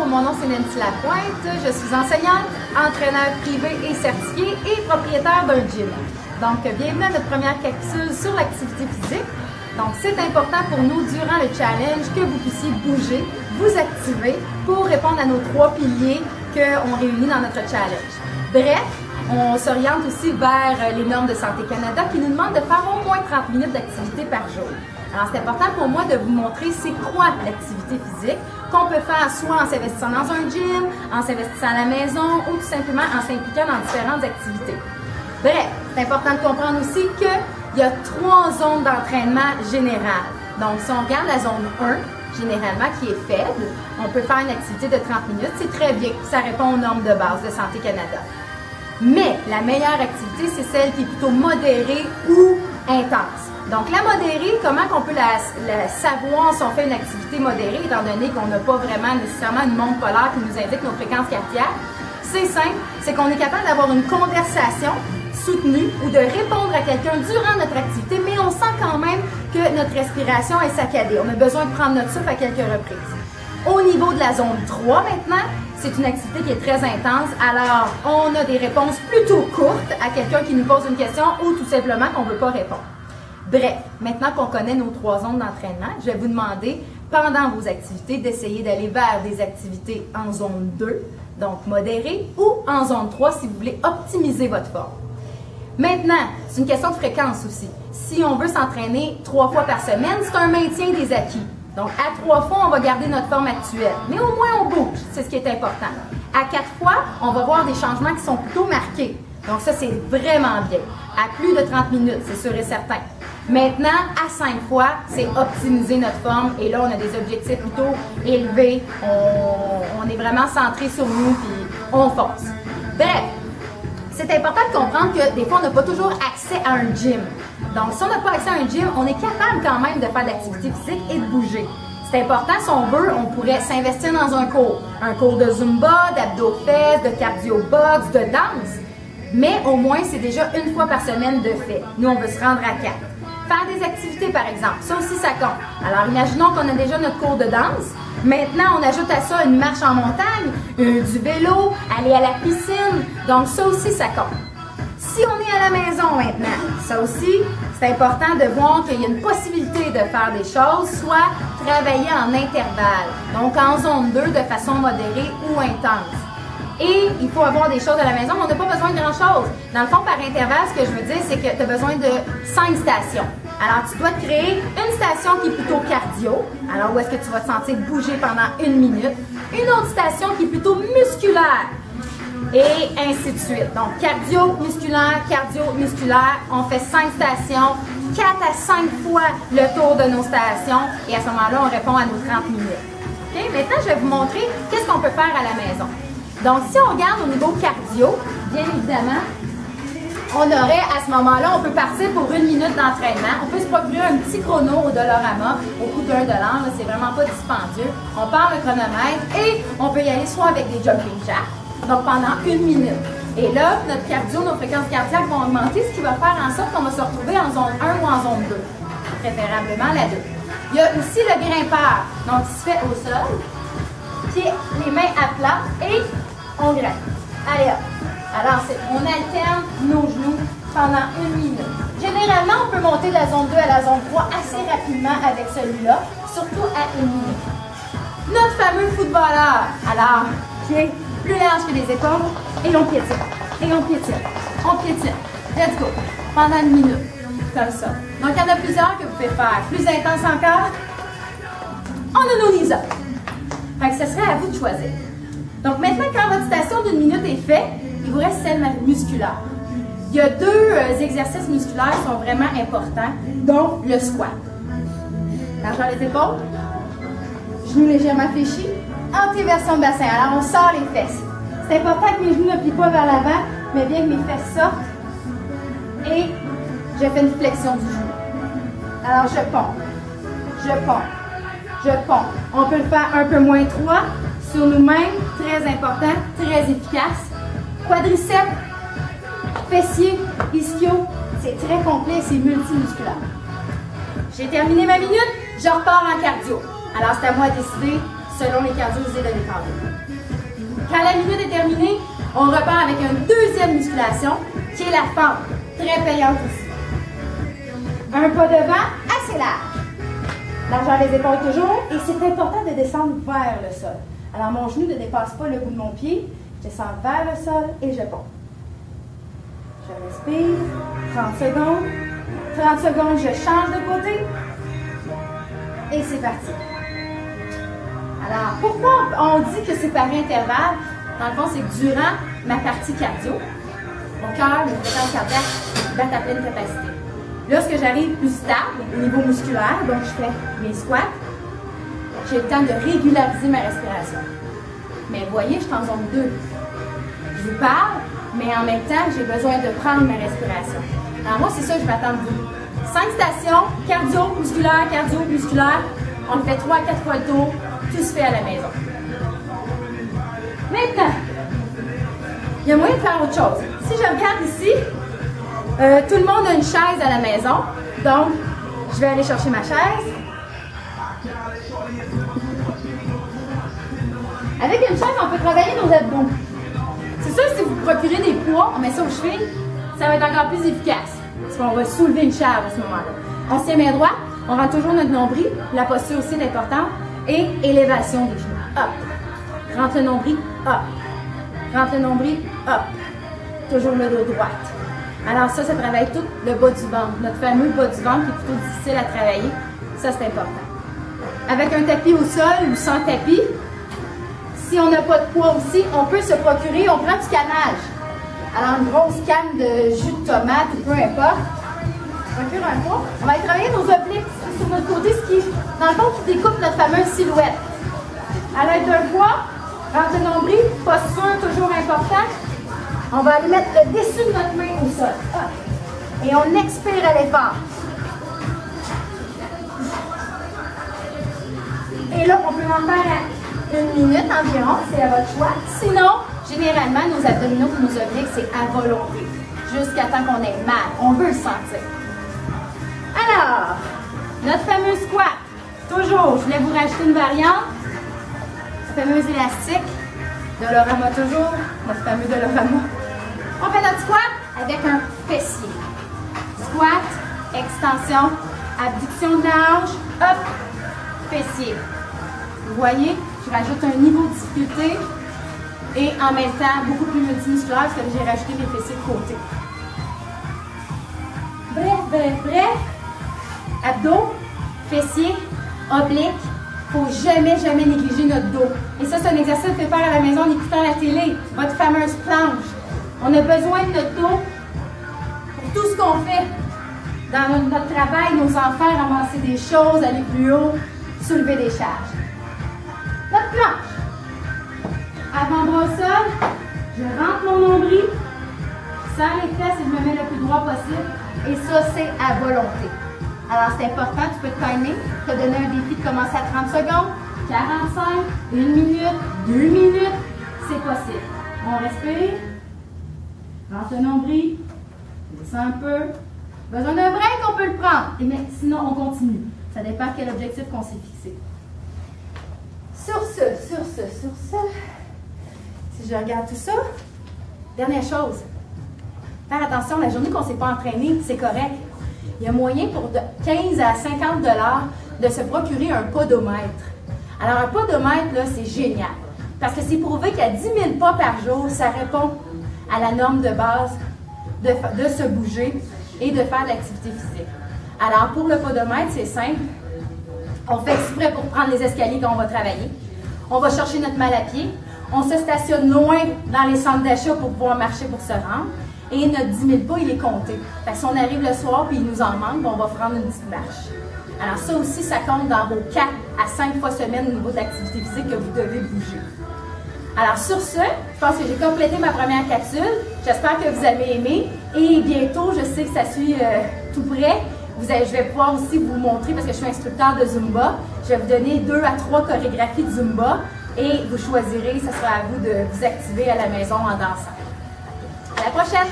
mon nom c'est Nancy Lapointe, je suis enseignante, entraîneur privé et certifié et propriétaire d'un gym. Donc, bienvenue à notre première capsule sur l'activité physique. Donc, c'est important pour nous, durant le challenge, que vous puissiez bouger, vous activer pour répondre à nos 3 piliers qu'on réunit dans notre challenge. Bref, on s'oriente aussi vers les normes de Santé Canada qui nous demandent de faire au moins 30 minutes d'activité par jour. Alors, c'est important pour moi de vous montrer c'est quoi l'activité physique qu'on peut faire soit en s'investissant dans un gym, en s'investissant à la maison ou tout simplement en s'impliquant dans différentes activités. Bref, c'est important de comprendre aussi qu'il y a 3 zones d'entraînement générales. Donc, si on regarde la zone 1, généralement, qui est faible, on peut faire une activité de 30 minutes. C'est très bien, ça répond aux normes de base de Santé Canada. Mais la meilleure activité, c'est celle qui est plutôt modérée ou intense. Donc, la modérée, comment on peut la savoir si on fait une activité modérée, étant donné qu'on n'a pas vraiment nécessairement une montre polaire qui nous indique nos fréquences cardiaques? C'est simple, c'est qu'on est capable d'avoir une conversation soutenue ou de répondre à quelqu'un durant notre activité, mais on sent quand même que notre respiration est saccadée. On a besoin de prendre notre souffle à quelques reprises. Au niveau de la zone 3 maintenant, c'est une activité qui est très intense, alors on a des réponses plutôt courtes à quelqu'un qui nous pose une question ou tout simplement qu'on ne veut pas répondre. Bref, maintenant qu'on connaît nos 3 zones d'entraînement, je vais vous demander, pendant vos activités, d'essayer d'aller vers des activités en zone 2, donc modérée, ou en zone 3 si vous voulez optimiser votre forme. Maintenant, c'est une question de fréquence aussi. Si on veut s'entraîner 3 fois par semaine, c'est un maintien des acquis. Donc, à 3 fois, on va garder notre forme actuelle. Mais au moins, on bouge, c'est ce qui est important. À 4 fois, on va voir des changements qui sont plutôt marqués. Donc, ça, c'est vraiment bien. À plus de 30 minutes, c'est sûr et certain. Maintenant, à 5 fois, c'est optimiser notre forme. Et là, on a des objectifs plutôt élevés. On est vraiment centré sur nous, puis on fonce. Bref, c'est important de comprendre que des fois, on n'a pas toujours accès à un gym. Donc, si on n'a pas accès à un gym, on est capable quand même de faire de l'activité physique et de bouger. C'est important, si on veut, on pourrait s'investir dans un cours de Zumba, d'abdos-fesses, de cardio-box, de danse. Mais au moins, c'est déjà 1 fois par semaine de fait. Nous, on veut se rendre à 4. Faire des activités, par exemple, ça aussi, ça compte. Alors, imaginons qu'on a déjà notre cours de danse. Maintenant, on ajoute à ça une marche en montagne, du vélo, aller à la piscine. Donc, ça aussi, ça compte. Si on est à la maison maintenant, ça aussi, c'est important de voir qu'il y a une possibilité de faire des choses, soit travailler en intervalle, donc en zone 2 de façon modérée ou intense. Et il faut avoir des choses à la maison, mais on n'a pas besoin de grand-chose. Dans le fond, par intervalle, ce que je veux dire, c'est que tu as besoin de 5 stations. Alors, tu dois te créer une station qui est plutôt cardio, alors où est-ce que tu vas te sentir bouger pendant 1 minute. Une autre station qui est plutôt musculaire. Et ainsi de suite. Donc, cardio-musculaire, on fait 5 stations, 4 à 5 fois le tour de nos stations, et à ce moment-là, on répond à nos 30 minutes. Okay? Maintenant, je vais vous montrer qu'est-ce qu'on peut faire à la maison. Donc, si on regarde au niveau cardio, bien évidemment, on aurait à ce moment-là, on peut partir pour 1 minute d'entraînement. On peut se procurer un petit chrono au Dollarama, au coût d'1 $, c'est vraiment pas dispendieux. On part le chronomètre et on peut y aller soit avec des jumping jacks, donc pendant 1 minute. Et là, notre cardio, nos fréquences cardiaques vont augmenter, ce qui va faire en sorte qu'on va se retrouver en zone 1 ou en zone 2, préférablement la 2. Il y a aussi le grimpeur, donc il se fait au sol, pieds, les mains à plat et on grimpe. Allez hop! Alors, on alterne nos genoux pendant 1 minute. Généralement, on peut monter de la zone 2 à la zone 3 assez rapidement avec celui-là, surtout à 1 minute. Notre fameux footballeur, alors, pieds plus large que les épaules, et on piétine, et on piétine, on piétine. Let's go. Pendant 1 minute, comme ça. Donc, il y en a plusieurs que vous pouvez faire. Plus intense encore, on a nos knees up. Fait que ce serait à vous de choisir. Donc, maintenant, quand votre station d'1 minute est faite, il vous reste celle musculaire. Il y a 2 exercices musculaires qui sont vraiment importants, dont le squat. Largeur des épaules, genoux légèrement fléchis, antéversion bassin. Alors, on sort les fesses. C'est important que mes genoux ne plient pas vers l'avant, mais bien que mes fesses sortent. Et je fais une flexion du genou. Alors, je pompe, je pompe, je pompe. On peut le faire un peu moins 3 sur nous-mêmes. Très important, très efficace. Quadriceps, fessiers, ischio. C'est très complet, c'est multimusculaire. J'ai terminé ma minute, je repars en cardio. Alors, c'est à moi de décider selon les cardio usés de l'étendue. Quand la minute est terminée, on repart avec une deuxième musculation qui est la fente, très payante aussi. Un pas devant assez large. Largeur des épaules toujours, et c'est important de descendre vers le sol. Alors mon genou ne dépasse pas le bout de mon pied, je descends vers le sol et je pompe. Je respire, 30 secondes. 30 secondes, je change de côté. Et c'est parti. Alors, pourquoi on dit que c'est par intervalle? Dans le fond, c'est que durant ma partie cardio, mon cœur, mes fréquences cardiaques battent à pleine capacité. Lorsque j'arrive plus stable au niveau musculaire, donc je fais mes squats, j'ai le temps de régulariser ma respiration. Mais vous voyez, je suis en zone 2. Je vous parle, mais en même temps, j'ai besoin de prendre ma respiration. Alors moi, c'est ça que je m'attends de vous. 5 stations, cardio-musculaire. On le fait 3 à 4 fois le tour. Tout se fait à la maison. Maintenant, il y a moyen de faire autre chose. Si je regarde ici, tout le monde a une chaise à la maison. Donc, je vais aller chercher ma chaise. Avec une chaise, on peut travailler nos abdos. C'est sûr, si vous procurez des poids, on met ça aux chevilles, ça va être encore plus efficace. Parce qu'on va soulever une chaise à ce moment-là. On se tient main droite, on rentre toujours notre nombril, la posture aussi est importante, et élévation des genoux. Hop. Rentre le nombril, hop. Rentre le nombril, hop. Toujours le dos droit. Alors ça travaille tout le bas du ventre. Notre fameux bas du ventre qui est plutôt difficile à travailler. Ça, c'est important. Avec un tapis au sol ou sans tapis, si on n'a pas de poids aussi, on peut se procurer, on prend du cannage. Alors, une grosse canne de jus de tomate ou peu importe. On procure un poids. On va aller travailler nos obliques sur notre côté, ce qui, dans le fond, qui découpe notre fameuse silhouette. À l'aide d'un poids, rentre le nombril, posture toujours important. On va aller mettre le dessus de notre main au sol. Et on expire à l'effort. Et là, on peut en faire à 1 minute environ, c'est à votre choix. Sinon, généralement, nos abdominaux et nos obliques, c'est à volonté. Jusqu'à temps qu'on ait mal. On veut le sentir. Alors, notre fameux squat. Toujours, je voulais vous rajouter une variante. Le fameux élastique. Dolorama toujours. Notre fameux Dolorama. On fait notre squat avec un fessier. Squat, extension, abduction de la hanche, hop, fessier. Vous voyez, je rajoute un niveau de difficulté et en même temps beaucoup plus multimusculaire parce que j'ai rajouté les fessiers de côté. Bref. Abdos, fessiers, obliques. Il ne faut jamais négliger notre dos. Et ça, c'est un exercice que vous pouvez faire à la maison en écoutant la télé. Votre fameuse planche. On a besoin de notre dos pour tout ce qu'on fait. Dans notre travail, nos enfants, ramasser des choses, aller plus haut, soulever des charges. Notre planche. Avant-bras au sol, je rentre mon nombril, je serre les fesses et je me mets le plus droit possible. Et ça, c'est à volonté. Alors, c'est important, tu peux te timer, te donner un défi de commencer à 30 secondes, 45, 1 minute, 2 minutes, c'est possible. On respire, rentre le nombril, descend un peu. Besoin d'un break, on peut le prendre. Mais sinon, on continue. Ça dépend quel objectif qu'on s'est fixé. Sur ce, si je regarde tout ça, dernière chose, faire attention, la journée qu'on ne s'est pas entraîné, c'est correct. Il y a moyen pour 15 à 50 $ de se procurer un podomètre. Alors, un podomètre, là, c'est génial. Parce que c'est prouvé qu'à 10 000 pas par jour, ça répond à la norme de base de se bouger et de faire de l'activité physique. Alors, pour le podomètre, c'est simple. On fait exprès pour prendre les escaliers quand on va travailler. On va chercher notre mal à pied. On se stationne loin dans les centres d'achat pour pouvoir marcher pour se rendre. Et notre 10 000 pas, il est compté. Parce qu'on arrive le soir et il nous en manque, on va prendre une petite marche. Alors ça aussi, ça compte dans vos 4 à 5 fois semaine au niveau de l'activité physique que vous devez bouger. Alors sur ce, je pense que j'ai complété ma première capsule. J'espère que vous avez aimé. Et bientôt, je sais que ça suit tout près. Je vais pouvoir aussi vous montrer, parce que je suis instructeur de Zumba, je vais vous donner 2 à 3 chorégraphies de Zumba et vous choisirez, ce sera à vous de vous activer à la maison en dansant. À la prochaine!